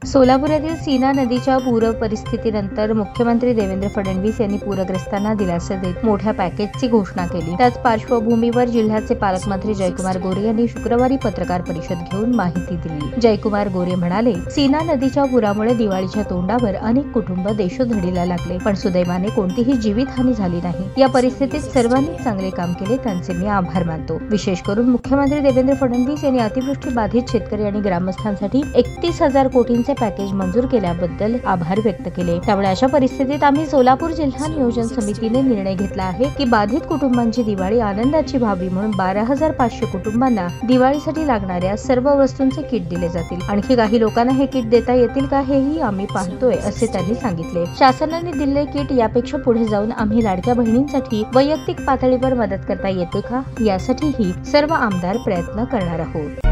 सोलापुरातील सीना नदीच्या पूर परिस्थितीनंतर मुख्यमंत्री देवेंद्र फडणवीस यांनी पूरग्रस्तांना दिलासा देत मोठ्या पॅकेजची घोषणा केली। त्याच पार्श्वभूमीवर जिल्ह्याचे पालकमंत्री जयकुमार गोरे यांनी शुक्रवारी पत्रकार परिषद घेऊन माहिती दिली। जयकुमार गोरे म्हणाले, सीना नदीच्या पुरामुळे दिवाळीच्या तोंडावर अनेक कुटुंब देशोधडीला लागले, पण सुदैवाने कोणतीही जीवितहानी झाली नाही। या परिस्थितीत सर्वांनी चांगले काम केले, त्यांचे मी आभार मानतो। विशेष करून मुख्यमंत्री देवेंद्र फडणवीस यांनी अतिवृष्टी बाधित शेतकरी आणि ग्रामस्थांसाठी 31,000 कोटींचे पॅकेज मंजूर केल्याबद्दल आभार व्यक्त केले। त्यामुळे अशा परिस्थितीत आम्ही सोलापूर जिल्हा नियोजन समितीने निर्णय घेतला आहे की बाधित कुटुंबांची दिवाळी आनंदाची व्हावी म्हणून 12,500 कुटुंबांना दिवाळीसाठी लागणाऱ्या सर्व वस्तूंचे किट दिले जातील। आणखी काही लोकांना हे किट देता येतील का हेही आम्ही पाहतोय, असे त्यांनी सांगितले। शासनाने दिलेले किट यापेक्षा पुढे जाऊन आम्ही लाडक्या बहिणींसाठी वैयक्तिक पातळीवर मदत करता येते का, यासाठीही सर्व आमदार प्रयत्न करणार आहोत।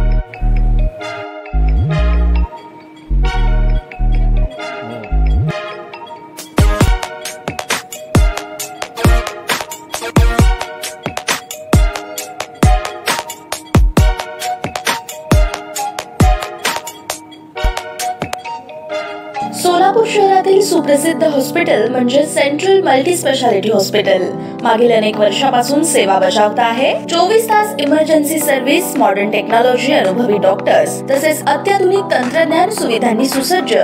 सोलापूर शहरातील सुप्रसिद्ध हॉस्पिटल म्हणजे सेंट्रल मल्टी स्पेशालिटी हॉस्पिटल मागील अनेक वर्षापासून सेवा बजावत आहे। 24 तास इमर्जन्सी सर्व्हिस, मॉडर्न टेक्नॉलॉजी, अनुभवी डॉक्टर्स तसेच अत्याधुनिक तंत्रज्ञान सुविधांनी सुसज्ज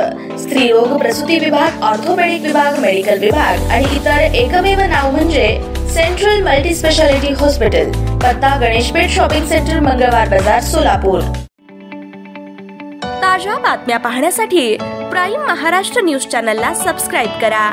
स्त्रीरोग प्रसूती विभाग, ऑर्थोपेडिक विभाग, मेडिकल विभाग आणि इतर एकमेव नाव म्हणजे सेंट्रल मल्टी स्पेशालिटी हॉस्पिटल। पत्ता गणेशपेठ शॉपिंग सेंटर, मंगळवार बाजार, सोलापूर। ताज्या बातम्या पाहण्यासाठी प्राईम महाराष्ट्र न्यूज चॅनलला सबस्क्राईब करा।